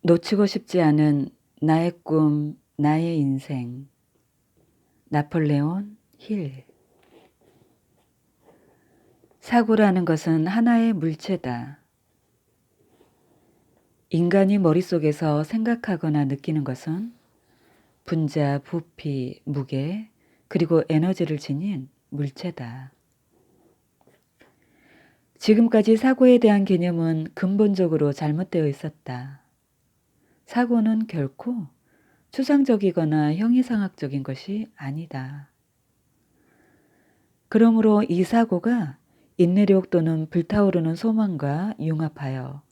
놓치고 싶지 않은 나의 꿈, 나의 인생. 나폴레온 힐. 사고라는 것은 하나의 물체다. 인간이 머릿속에서 생각하거나 느끼는 것은 분자, 부피, 무게, 그리고 에너지를 지닌 물체다. 지금까지 사고에 대한 개념은 근본적으로 잘못되어 있었다. 사고는 결코 추상적이거나 형이상학적인 것이 아니다. 그러므로 이 사고가 인내력 또는 불타오르는 소망과 융합하여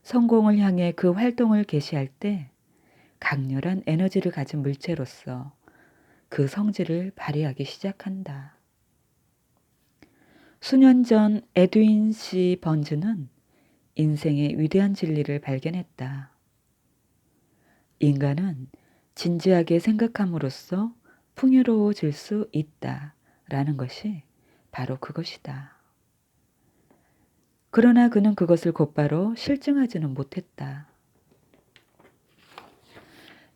성공을 향해 그 활동을 개시할 때 강렬한 에너지를 가진 물체로서 그 성질을 발휘하기 시작한다. 수년 전 에드윈 C. 번즈는 인생의 위대한 진리를 발견했다. 인간은 진지하게 생각함으로써 풍요로워질 수 있다 라는 것이 바로 그것이다. 그러나 그는 그것을 곧바로 실증하지는 못했다.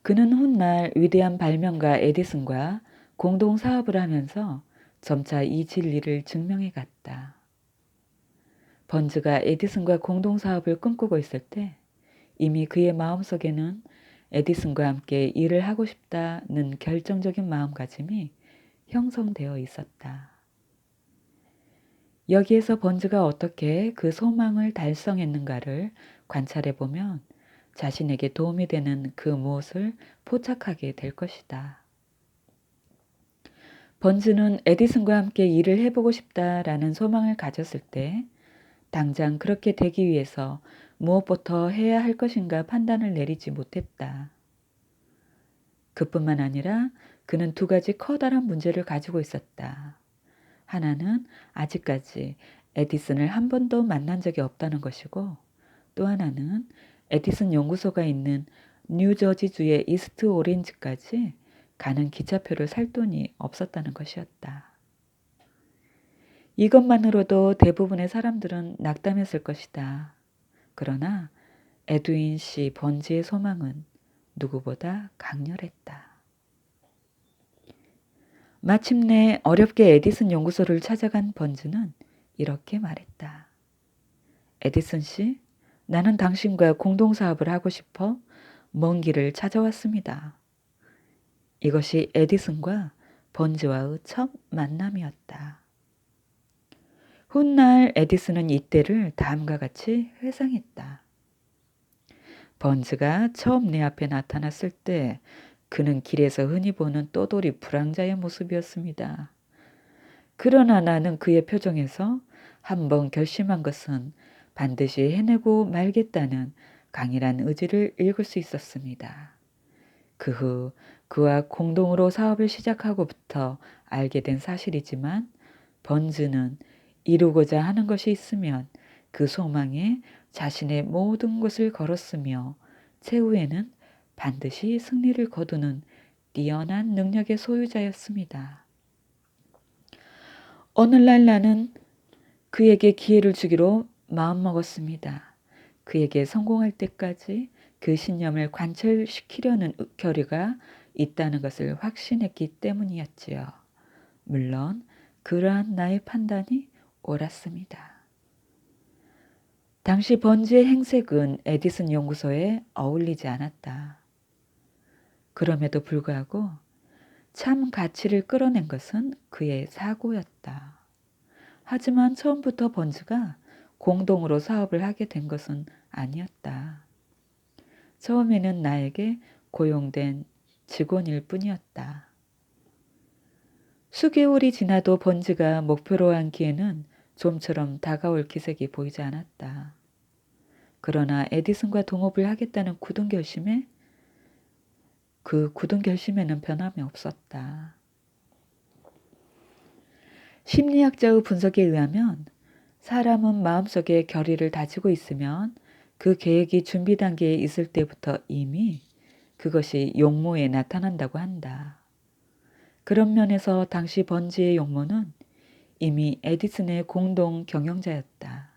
그는 훗날 위대한 발명가 에디슨과 공동 사업을 하면서 점차 이 진리를 증명해 갔다. 번즈가 에디슨과 공동 사업을 꿈꾸고 있을 때 이미 그의 마음속에는 에디슨과 함께 일을 하고 싶다는 결정적인 마음가짐이 형성되어 있었다. 여기에서 번즈가 어떻게 그 소망을 달성했는가를 관찰해 보면 자신에게 도움이 되는 그 무엇을 포착하게 될 것이다. 번즈는 에디슨과 함께 일을 해보고 싶다라는 소망을 가졌을 때 당장 그렇게 되기 위해서 무엇부터 해야 할 것인가 판단을 내리지 못했다. 그뿐만 아니라 그는 두 가지 커다란 문제를 가지고 있었다. 하나는 아직까지 에디슨을 한 번도 만난 적이 없다는 것이고 또 하나는 에디슨 연구소가 있는 뉴저지주의 이스트 오렌지까지 가는 기차표를 살 돈이 없었다는 것이었다. 이것만으로도 대부분의 사람들은 낙담했을 것이다. 그러나 에드윈 씨 번지의 소망은 누구보다 강렬했다. 마침내 어렵게 에디슨 연구소를 찾아간 번즈는 이렇게 말했다. 에디슨 씨, 나는 당신과 공동사업을 하고 싶어 먼 길을 찾아왔습니다. 이것이 에디슨과 번즈와의 첫 만남이었다. 훗날 에디슨은 이때를 다음과 같이 회상했다. 번즈가 처음 내 앞에 나타났을 때 그는 길에서 흔히 보는 떠돌이 불황자의 모습이었습니다. 그러나 나는 그의 표정에서 한번 결심한 것은 반드시 해내고 말겠다는 강인한 의지를 읽을 수 있었습니다. 그 후 그와 공동으로 사업을 시작하고부터 알게 된 사실이지만 번즈는 이루고자 하는 것이 있으면 그 소망에 자신의 모든 것을 걸었으며 최후에는 반드시 승리를 거두는 뛰어난 능력의 소유자였습니다. 오늘날 나는 그에게 기회를 주기로 마음먹었습니다. 그에게 성공할 때까지 그 신념을 관철시키려는 결의가 있다는 것을 확신했기 때문이었지요. 물론 그러한 나의 판단이 옳았습니다. 당시 번지의 행색은 에디슨 연구소에 어울리지 않았다. 그럼에도 불구하고 참 가치를 끌어낸 것은 그의 사고였다. 하지만 처음부터 번즈가 공동으로 사업을 하게 된 것은 아니었다. 처음에는 나에게 고용된 직원일 뿐이었다. 수개월이 지나도 번즈가 목표로 한 기회는 좀처럼 다가올 기색이 보이지 않았다. 그러나 에디슨과 동업을 하겠다는 그 굳은 결심에는 변함이 없었다. 심리학자의 분석에 의하면 사람은 마음속에 결의를 다지고 있으면 그 계획이 준비 단계에 있을 때부터 이미 그것이 용모에 나타난다고 한다. 그런 면에서 당시 번지의 용모는 이미 에디슨의 공동 경영자였다.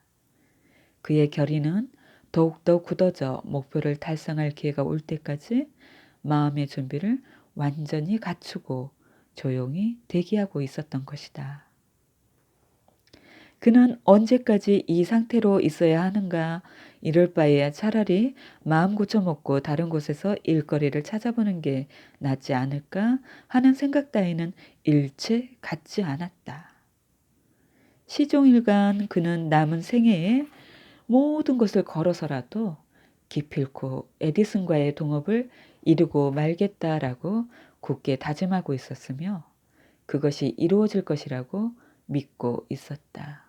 그의 결의는 더욱더 굳어져 목표를 달성할 기회가 올 때까지 마음의 준비를 완전히 갖추고 조용히 대기하고 있었던 것이다. 그는 언제까지 이 상태로 있어야 하는가? 이럴 바에야 차라리 마음 고쳐먹고 다른 곳에서 일거리를 찾아보는 게 낫지 않을까 하는 생각 따위는 일체 갖지 않았다. 시종일관 그는 남은 생애에 모든 것을 걸어서라도 기필코 에디슨과의 동업을 이루고 말겠다라고 굳게 다짐하고 있었으며 그것이 이루어질 것이라고 믿고 있었다.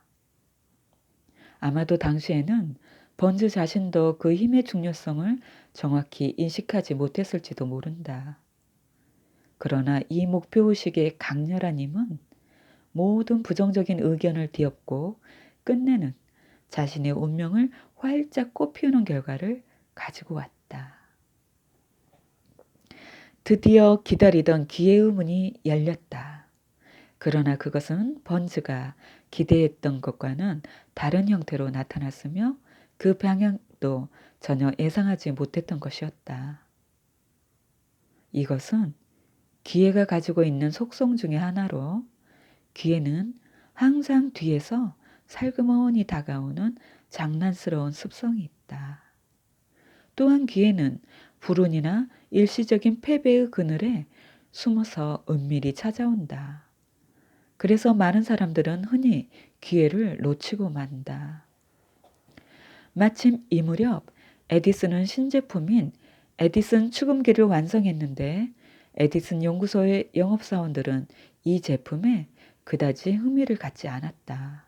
아마도 당시에는 번즈 자신도 그 힘의 중요성을 정확히 인식하지 못했을지도 모른다. 그러나 이 목표의식의 강렬한 힘은 모든 부정적인 의견을 뒤엎고 끝내는 자신의 운명을 활짝 꽃피우는 결과를 가지고 왔다. 드디어 기다리던 기회의 문이 열렸다. 그러나 그것은 번즈가 기대했던 것과는 다른 형태로 나타났으며 그 방향도 전혀 예상하지 못했던 것이었다. 이것은 기회가 가지고 있는 속성 중의 하나로 기회는 항상 뒤에서 살그머니 다가오는 장난스러운 습성이 있다. 또한 기회는 불운이나 일시적인 패배의 그늘에 숨어서 은밀히 찾아온다. 그래서 많은 사람들은 흔히 기회를 놓치고 만다. 마침 이 무렵 에디슨은 신제품인 에디슨 축음기를 완성했는데 에디슨 연구소의 영업사원들은 이 제품에 그다지 흥미를 갖지 않았다.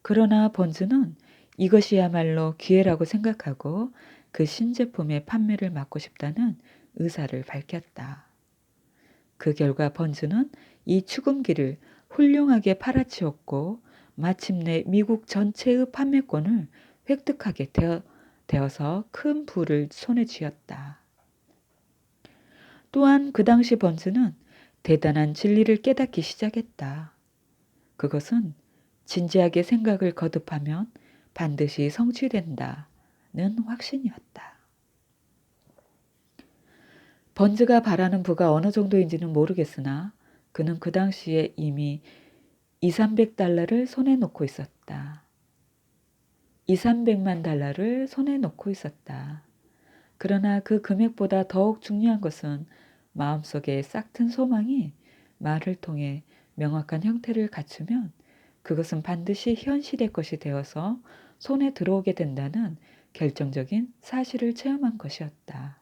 그러나 번즈는 이것이야말로 기회라고 생각하고 그 신제품의 판매를 막고 싶다는 의사를 밝혔다. 그 결과 번즈는 이 축음기를 훌륭하게 팔아치웠고 마침내 미국 전체의 판매권을 획득하게 되어서 큰 부를 손에 쥐었다. 또한 그 당시 번즈는 대단한 진리를 깨닫기 시작했다. 그것은 진지하게 생각을 거듭하면 반드시 성취된다는 확신이었다. 번즈가 바라는 부가 어느 정도인지는 모르겠으나 그는 그 당시에 이미 2,300달러를 손에 놓고 있었다. 2,300만 달러를 손에 놓고 있었다. 그러나 그 금액보다 더욱 중요한 것은 마음속에 싹튼 소망이 말을 통해 명확한 형태를 갖추면 그것은 반드시 현실의 것이 되어서 손에 들어오게 된다는 결정적인 사실을 체험한 것이었다.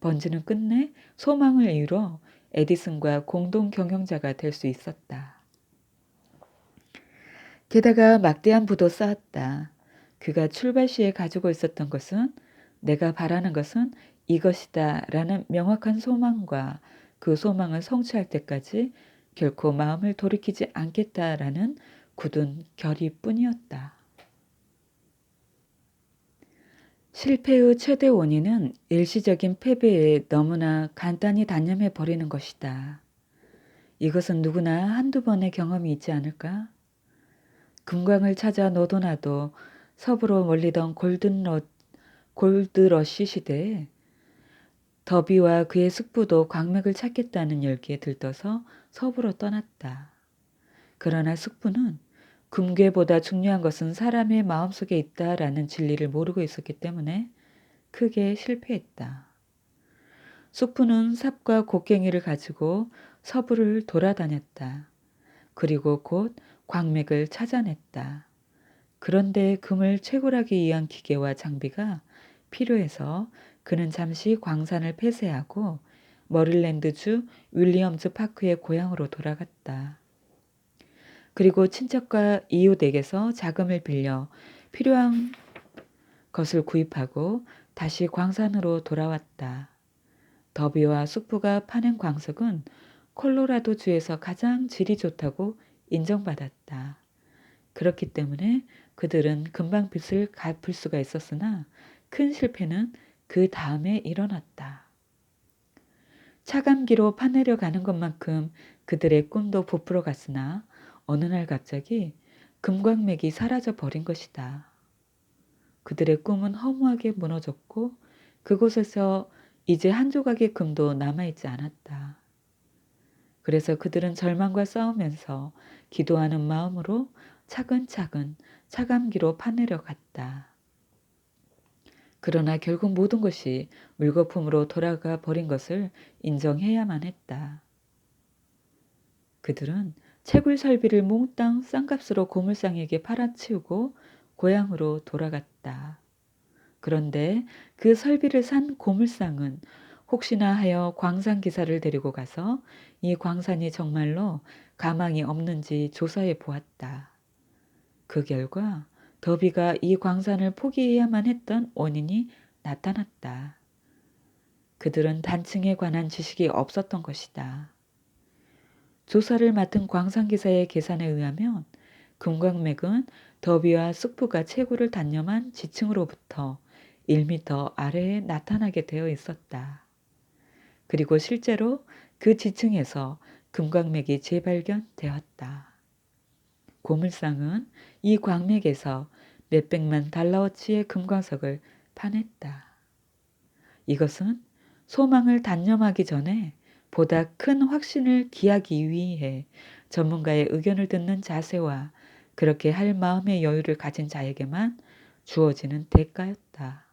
번즈는 끝내 소망을 이루어 에디슨과 공동 경영자가 될 수 있었다. 게다가 막대한 부도 쌓았다. 그가 출발 시에 가지고 있었던 것은 내가 바라는 것은 이것이다 라는 명확한 소망과 그 소망을 성취할 때까지 결코 마음을 돌이키지 않겠다라는 굳은 결의뿐이었다. 실패의 최대 원인은 일시적인 패배에 너무나 간단히 단념해 버리는 것이다. 이것은 누구나 한두 번의 경험이 있지 않을까? 금광을 찾아 너도 나도 서부로 몰리던 골드러시 시대에 더비와 그의 숙부도 광맥을 찾겠다는 열기에 들떠서 서부로 떠났다. 그러나 숙부는 금괴보다 중요한 것은 사람의 마음속에 있다라는 진리를 모르고 있었기 때문에 크게 실패했다. 숙부는 삽과 곡괭이를 가지고 서부를 돌아다녔다. 그리고 곧 광맥을 찾아냈다. 그런데 금을 채굴하기 위한 기계와 장비가 필요해서 그는 잠시 광산을 폐쇄하고 머릴랜드주 윌리엄즈 파크의 고향으로 돌아갔다. 그리고 친척과 이웃에게서 자금을 빌려 필요한 것을 구입하고 다시 광산으로 돌아왔다. 더비와 숙부가 파낸 광석은 콜로라도주에서 가장 질이 좋다고 인정받았다. 그렇기 때문에 그들은 금방 빚을 갚을 수가 있었으나 큰 실패는 그 다음에 일어났다. 차감기로 파내려 가는 것만큼 그들의 꿈도 부풀어 갔으나 어느 날 갑자기 금광맥이 사라져 버린 것이다. 그들의 꿈은 허무하게 무너졌고 그곳에서 이제 한 조각의 금도 남아있지 않았다. 그래서 그들은 절망과 싸우면서 기도하는 마음으로 차근차근 차감기로 파내려 갔다. 그러나 결국 모든 것이 물거품으로 돌아가 버린 것을 인정해야만 했다. 그들은 채굴 설비를 몽땅 싼값으로 고물상에게 팔아치우고 고향으로 돌아갔다. 그런데 그 설비를 산 고물상은 혹시나 하여 광산 기사를 데리고 가서 이 광산이 정말로 가망이 없는지 조사해 보았다. 그 결과 더비가 이 광산을 포기해야만 했던 원인이 나타났다. 그들은 단층에 관한 지식이 없었던 것이다. 조사를 맡은 광산기사의 계산에 의하면 금광맥은 더비와 쑥부가 채굴을 단념한 지층으로부터 1m 아래에 나타나게 되어 있었다. 그리고 실제로 그 지층에서 금광맥이 재발견되었다. 고물상은 이 광맥에서 몇백만 달러어치의 금광석을 파냈다. 이것은 소망을 단념하기 전에 보다 큰 확신을 기하기 위해 전문가의 의견을 듣는 자세와 그렇게 할 마음의 여유를 가진 자에게만 주어지는 대가였다.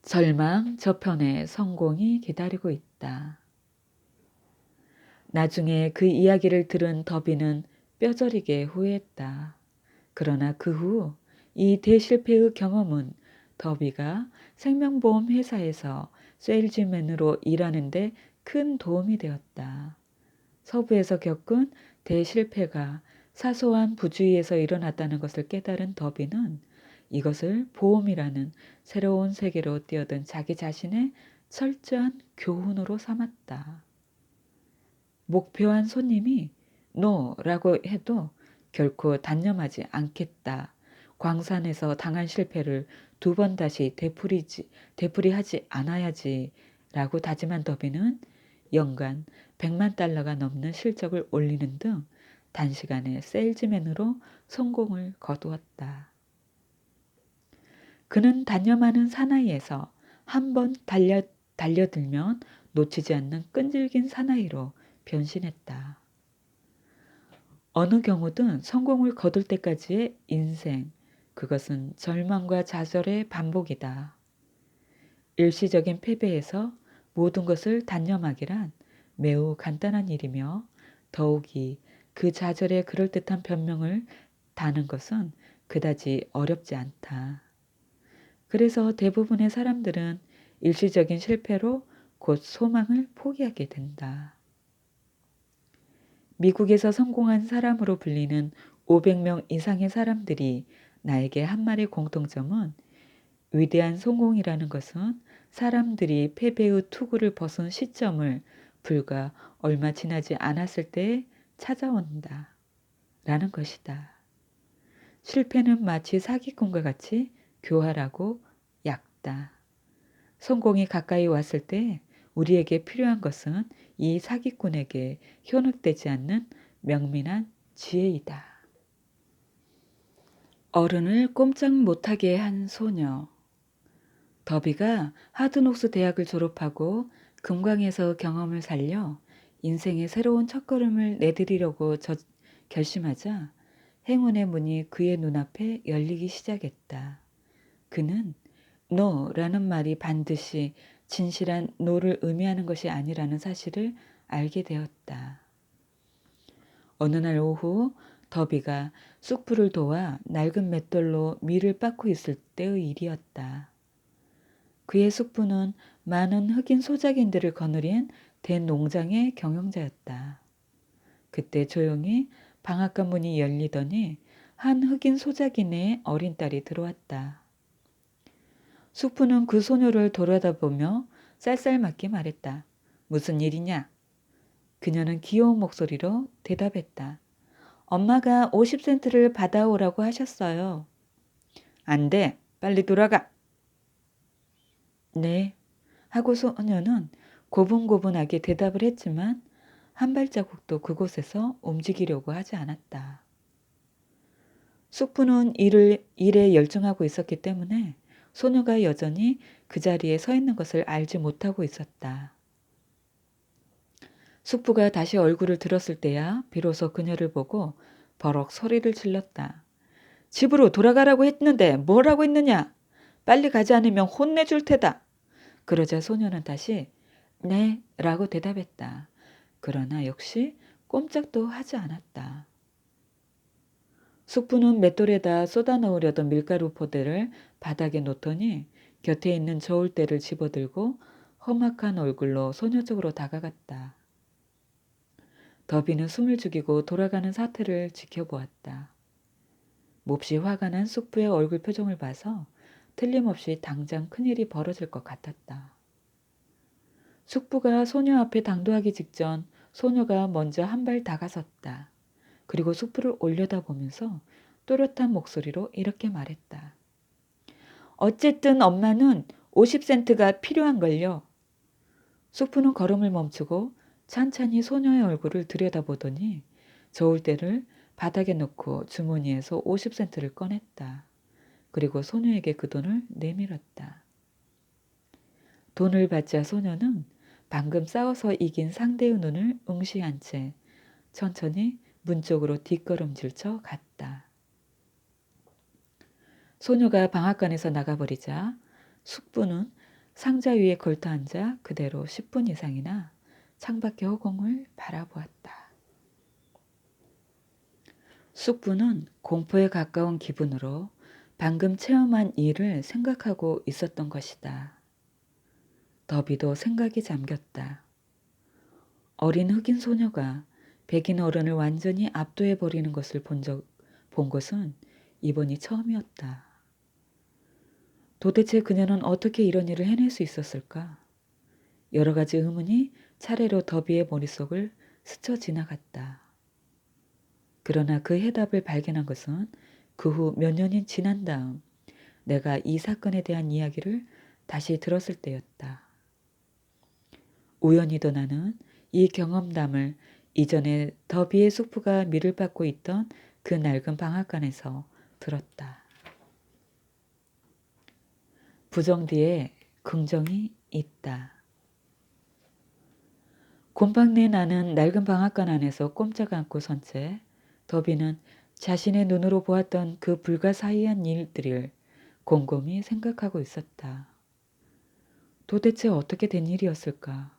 절망 저편에 성공이 기다리고 있다. 나중에 그 이야기를 들은 더비는 뼈저리게 후회했다. 그러나 그 후 이 대실패의 경험은 더비가 생명보험 회사에서 세일즈맨으로 일하는 데 큰 도움이 되었다. 서부에서 겪은 대실패가 사소한 부주의에서 일어났다는 것을 깨달은 더비는 이것을 보험이라는 새로운 세계로 뛰어든 자기 자신의 철저한 교훈으로 삼았다. 목표한 손님이 노라고 해도 결코 단념하지 않겠다. 광산에서 당한 실패를 2번 다시 되풀이하지 않아야지 라고 다짐한 더비는 연간 100만 달러가 넘는 실적을 올리는 등 단시간에 세일즈맨으로 성공을 거두었다. 그는 단념하는 사나이에서 한번 달려들면 놓치지 않는 끈질긴 사나이로 변신했다. 어느 경우든 성공을 거둘 때까지의 인생, 그것은 절망과 좌절의 반복이다. 일시적인 패배에서 모든 것을 단념하기란 매우 간단한 일이며 더욱이 그 좌절의 그럴듯한 변명을 다는 것은 그다지 어렵지 않다. 그래서 대부분의 사람들은 일시적인 실패로 곧 소망을 포기하게 된다. 미국에서 성공한 사람으로 불리는 500명 이상의 사람들이 나에게 한 말의 공통점은 위대한 성공이라는 것은 사람들이 패배의 투구를 벗은 시점을 불과 얼마 지나지 않았을 때에 찾아온다. 라는 것이다. 실패는 마치 사기꾼과 같이 교활하고 얕다. 성공이 가까이 왔을 때 우리에게 필요한 것은 이 사기꾼에게 현혹되지 않는 명민한 지혜이다. 어른을 꼼짝 못하게 한 소녀. 더비가 하드녹스 대학을 졸업하고 금광에서 경험을 살려 인생의 새로운 첫걸음을 내디디려고 결심하자 행운의 문이 그의 눈앞에 열리기 시작했다. 그는 노라는 말이 반드시 진실한 노를 의미하는 것이 아니라는 사실을 알게 되었다. 어느 날 오후 더비가 쑥부를 도와 낡은 맷돌로 밀을 빻고 있을 때의 일이었다. 그의 숙부는 많은 흑인 소작인들을 거느린 대농장의 경영자였다. 그때 조용히 방앗간 문이 열리더니 한 흑인 소작인의 어린 딸이 들어왔다. 숙부는 그 소녀를 돌아다보며 쌀쌀맞게 말했다. 무슨 일이냐? 그녀는 귀여운 목소리로 대답했다. 엄마가 50센트를 받아오라고 하셨어요. 안 돼. 빨리 돌아가. 네. 하고 소녀는 고분고분하게 대답을 했지만 한 발자국도 그곳에서 움직이려고 하지 않았다. 숙부는 일에 열중하고 있었기 때문에 소녀가 여전히 그 자리에 서 있는 것을 알지 못하고 있었다. 숙부가 다시 얼굴을 들었을 때야 비로소 그녀를 보고 버럭 소리를 질렀다. 집으로 돌아가라고 했는데 뭐라고 했느냐? 빨리 가지 않으면 혼내줄 테다. 그러자 소녀는 다시 네 라고 대답했다. 그러나 역시 꼼짝도 하지 않았다. 숙부는 맷돌에다 쏟아 넣으려던 밀가루 포대를 바닥에 놓더니 곁에 있는 저울대를 집어들고 험악한 얼굴로 소녀 쪽으로 다가갔다. 더비는 숨을 죽이고 돌아가는 사태를 지켜보았다. 몹시 화가 난 숙부의 얼굴 표정을 봐서 틀림없이 당장 큰일이 벌어질 것 같았다. 숙부가 소녀 앞에 당도하기 직전 소녀가 먼저 한 발 다가섰다. 그리고 숙부를 올려다보면서 또렷한 목소리로 이렇게 말했다. 어쨌든 엄마는 50센트가 필요한걸요. 숙부는 걸음을 멈추고 찬찬히 소녀의 얼굴을 들여다보더니 저울대를 바닥에 놓고 주머니에서 50센트를 꺼냈다. 그리고 소녀에게 그 돈을 내밀었다. 돈을 받자 소녀는 방금 싸워서 이긴 상대의 눈을 응시한 채 천천히 문 쪽으로 뒷걸음질쳐 갔다. 소녀가 방앗간에서 나가버리자 숙부는 상자 위에 걸터앉아 그대로 10분 이상이나 창밖의 허공을 바라보았다. 숙부는 공포에 가까운 기분으로 방금 체험한 일을 생각하고 있었던 것이다. 더비도 생각이 잠겼다. 어린 흑인 소녀가 백인 어른을 완전히 압도해버리는 것을 본 것은 이번이 처음이었다. 도대체 그녀는 어떻게 이런 일을 해낼 수 있었을까? 여러 가지 의문이 차례로 더비의 머릿속을 스쳐 지나갔다. 그러나 그 해답을 발견한 것은 그 후 몇 년이 지난 다음 내가 이 사건에 대한 이야기를 다시 들었을 때였다. 우연히도 나는 이 경험담을 이전에 더비의 숙부가 밀을 받고 있던 그 낡은 방앗간에서 들었다. 부정 뒤에 긍정이 있다. 곰팡내 나는 낡은 방앗간 안에서 꼼짝 않고 선 채 더비는 자신의 눈으로 보았던 그 불가사의한 일들을 곰곰이 생각하고 있었다. 도대체 어떻게 된 일이었을까?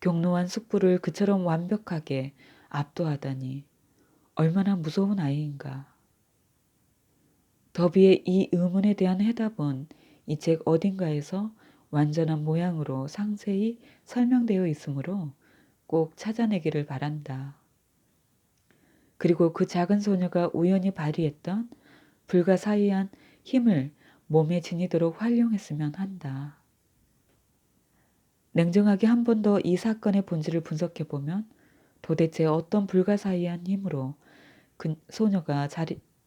경로한 숙부를 그처럼 완벽하게 압도하다니 얼마나 무서운 아이인가. 더비의 이 의문에 대한 해답은 이 책 어딘가에서 완전한 모양으로 상세히 설명되어 있으므로 꼭 찾아내기를 바란다. 그리고 그 작은 소녀가 우연히 발휘했던 불가사의한 힘을 몸에 지니도록 활용했으면 한다. 냉정하게 한 번 더 이 사건의 본질을 분석해보면 도대체 어떤 불가사의한 힘으로 그 소녀가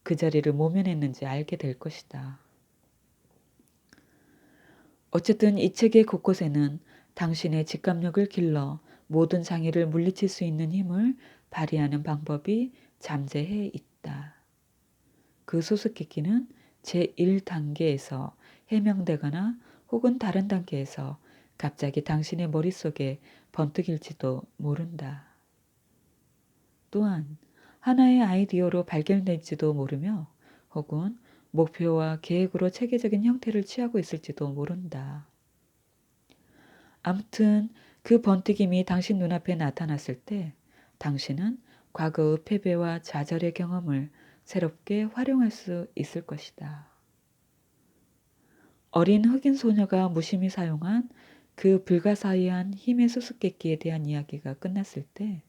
그 자리를 모면했는지 알게 될 것이다. 어쨌든 이 책의 곳곳에는 당신의 직감력을 길러 모든 장애를 물리칠 수 있는 힘을 발휘하는 방법이 잠재해 있다. 그 수수께끼는 제1단계에서 해명되거나 혹은 다른 단계에서 갑자기 당신의 머릿속에 번뜩일지도 모른다. 또한 하나의 아이디어로 발견될지도 모르며 혹은 목표와 계획으로 체계적인 형태를 취하고 있을지도 모른다. 아무튼 그 번뜩임이 당신 눈앞에 나타났을 때 당신은 과거의 패배와 좌절의 경험을 새롭게 활용할 수 있을 것이다. 어린 흑인 소녀가 무심히 사용한 그 불가사의한 힘의 수수께끼에 대한 이야기가 끝났을 때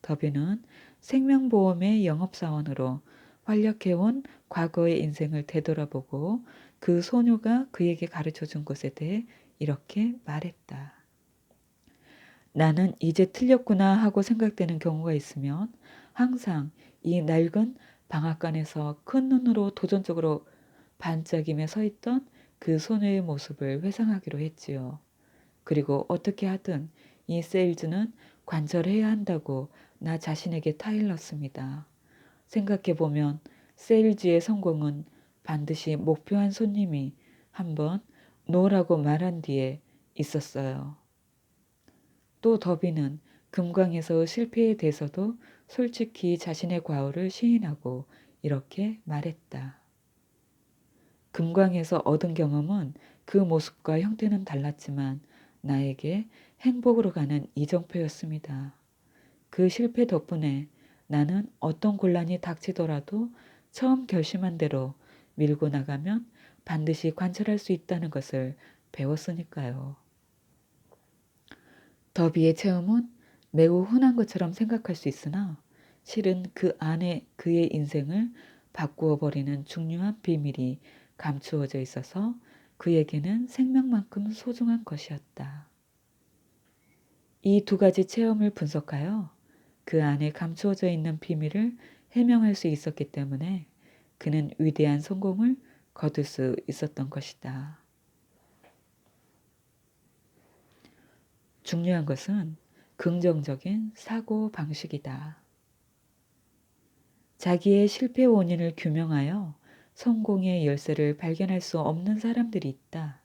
더비는 생명보험의 영업사원으로 활약해온 과거의 인생을 되돌아보고 그 소녀가 그에게 가르쳐준 것에 대해 이렇게 말했다. 나는 이제 틀렸구나 하고 생각되는 경우가 있으면 항상 이 낡은 방앗간에서 큰 눈으로 도전적으로 반짝이며 서 있던 그 소녀의 모습을 회상하기로 했지요. 그리고 어떻게 하든 이 세일즈는 관절해야 한다고 나 자신에게 타일렀습니다. 생각해보면 세일즈의 성공은 반드시 목표한 손님이 한번 노라고 말한 뒤에 있었어요. 또 더비는 금광에서 실패에 대해서도 솔직히 자신의 과오를 시인하고 이렇게 말했다. 금광에서 얻은 경험은 그 모습과 형태는 달랐지만 나에게 행복으로 가는 이정표였습니다. 그 실패 덕분에 나는 어떤 곤란이 닥치더라도 처음 결심한 대로 밀고 나가면 반드시 관철할 수 있다는 것을 배웠으니까요. 더비의 체험은 매우 흔한 것처럼 생각할 수 있으나 실은 그 안에 그의 인생을 바꾸어 버리는 중요한 비밀이 감추어져 있어서 그에게는 생명만큼 소중한 것이었다. 이 두 가지 체험을 분석하여 그 안에 감추어져 있는 비밀을 해명할 수 있었기 때문에 그는 위대한 성공을 거둘 수 있었던 것이다. 중요한 것은 긍정적인 사고 방식이다. 자기의 실패 원인을 규명하여 성공의 열쇠를 발견할 수 없는 사람들이 있다.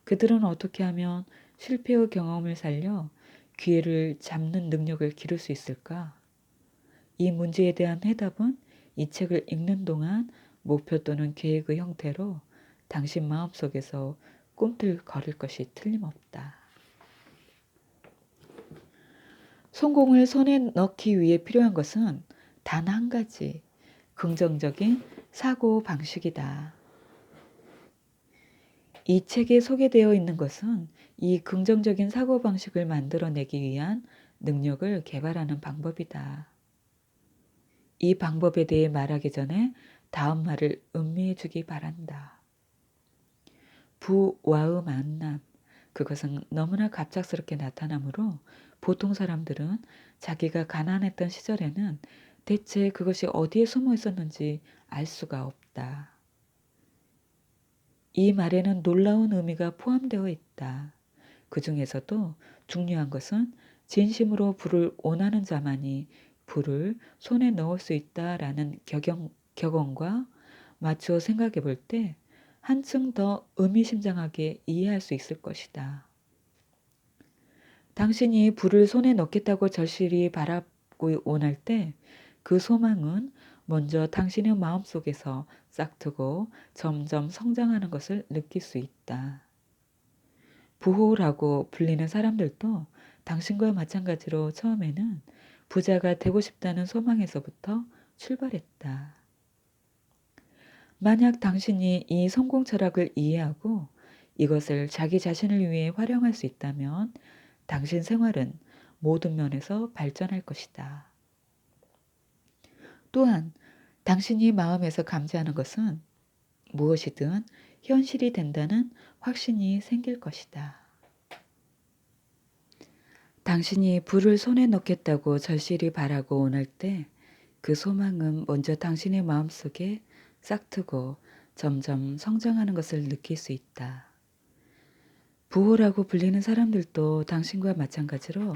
그들은 어떻게 하면 실패의 경험을 살려 기회를 잡는 능력을 기를 수 있을까? 이 문제에 대한 해답은 이 책을 읽는 동안 목표 또는 계획의 형태로 당신 마음속에서 꿈틀거릴 것이 틀림없다. 성공을 손에 넣기 위해 필요한 것은 단 한 가지, 긍정적인 사고 방식이다. 이 책에 소개되어 있는 것은 이 긍정적인 사고 방식을 만들어내기 위한 능력을 개발하는 방법이다. 이 방법에 대해 말하기 전에 다음 말을 음미해 주기 바란다. 부와의 만남. 그것은 너무나 갑작스럽게 나타나므로 보통 사람들은 자기가 가난했던 시절에는 대체 그것이 어디에 숨어 있었는지 알 수가 없다. 이 말에는 놀라운 의미가 포함되어 있다. 그 중에서도 중요한 것은 진심으로 부를 원하는 자만이 부를 손에 넣을 수 있다라는 격언과 맞추어 생각해 볼 때 한층 더 의미심장하게 이해할 수 있을 것이다. 당신이 부를 손에 넣겠다고 절실히 바라고 원할 때 그 소망은 먼저 당신의 마음속에서 싹트고 점점 성장하는 것을 느낄 수 있다. 부호라고 불리는 사람들도 당신과 마찬가지로 처음에는 부자가 되고 싶다는 소망에서부터 출발했다. 만약 당신이 이 성공 철학을 이해하고 이것을 자기 자신을 위해 활용할 수 있다면 당신 생활은 모든 면에서 발전할 것이다. 또한 당신이 마음에서 감지하는 것은 무엇이든 현실이 된다는 확신이 생길 것이다. 당신이 불을 손에 넣겠다고 절실히 바라고 원할 때 그 소망은 먼저 당신의 마음속에 싹트고 점점 성장하는 것을 느낄 수 있다. 부호라고 불리는 사람들도 당신과 마찬가지로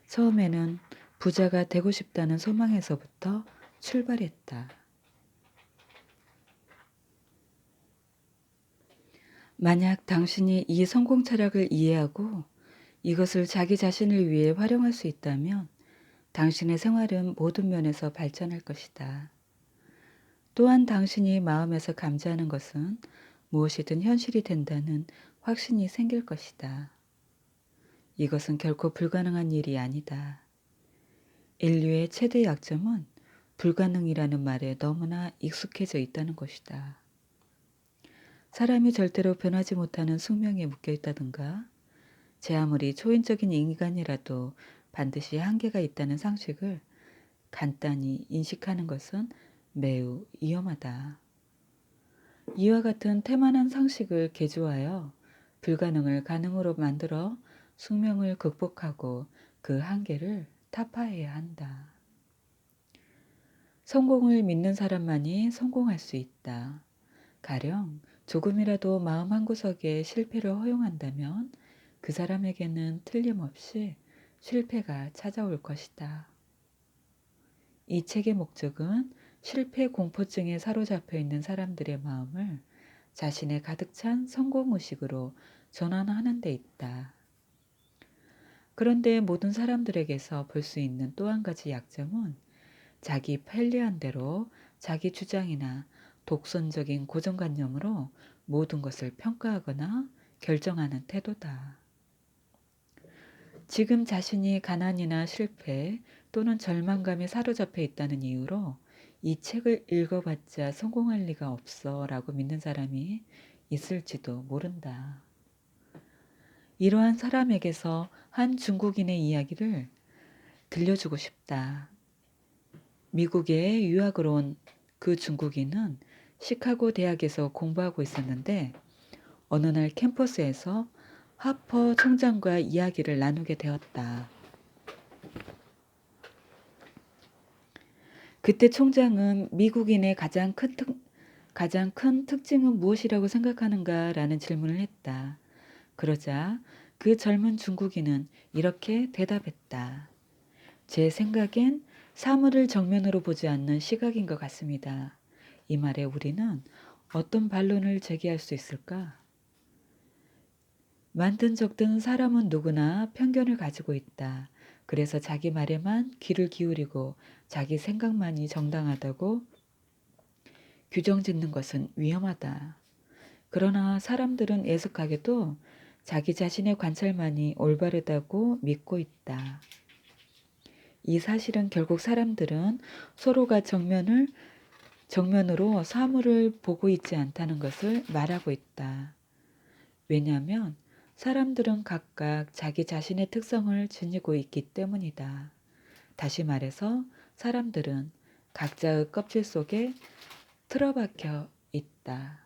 처음에는 부자가 되고 싶다는 소망에서부터 출발했다. 만약 당신이 이 성공 철학을 이해하고 이것을 자기 자신을 위해 활용할 수 있다면 당신의 생활은 모든 면에서 발전할 것이다. 또한 당신이 마음에서 감지하는 것은 무엇이든 현실이 된다는 확신이 생길 것이다. 이것은 결코 불가능한 일이 아니다. 인류의 최대 약점은 불가능이라는 말에 너무나 익숙해져 있다는 것이다. 사람이 절대로 변하지 못하는 숙명에 묶여 있다든가 제 아무리 초인적인 인간이라도 반드시 한계가 있다는 상식을 간단히 인식하는 것은 매우 위험하다. 이와 같은 태만한 상식을 개조하여 불가능을 가능으로 만들어 숙명을 극복하고 그 한계를 타파해야 한다. 성공을 믿는 사람만이 성공할 수 있다. 가령 조금이라도 마음 한구석에 실패를 허용한다면 그 사람에게는 틀림없이 실패가 찾아올 것이다. 이 책의 목적은 실패 공포증에 사로잡혀 있는 사람들의 마음을 자신의 가득 찬 성공의식으로 전환하는 데 있다. 그런데 모든 사람들에게서 볼 수 있는 또 한 가지 약점은 자기 편리한 대로 자기 주장이나 독선적인 고정관념으로 모든 것을 평가하거나 결정하는 태도다. 지금 자신이 가난이나 실패 또는 절망감에 사로잡혀 있다는 이유로 이 책을 읽어봤자 성공할 리가 없어 라고 믿는 사람이 있을지도 모른다. 이러한 사람에게서 한 중국인의 이야기를 들려주고 싶다. 미국에 유학을 온 그 중국인은 시카고 대학에서 공부하고 있었는데 어느 날 캠퍼스에서 하퍼 총장과 이야기를 나누게 되었다. 그때 총장은 미국인의 가장 큰 특징은 무엇이라고 생각하는가라는 질문을 했다. 그러자 그 젊은 중국인은 이렇게 대답했다. 제 생각엔 사물을 정면으로 보지 않는 시각인 것 같습니다. 이 말에 우리는 어떤 반론을 제기할 수 있을까? 많든 적든 사람은 누구나 편견을 가지고 있다. 그래서 자기 말에만 귀를 기울이고 자기 생각만이 정당하다고 규정 짓는 것은 위험하다. 그러나 사람들은 애석하게도 자기 자신의 관찰만이 올바르다고 믿고 있다. 이 사실은 결국 사람들은 서로가 정면으로 사물을 보고 있지 않다는 것을 말하고 있다. 왜냐하면 사람들은 각각 자기 자신의 특성을 지니고 있기 때문이다. 다시 말해서 사람들은 각자의 껍질 속에 틀어박혀 있다.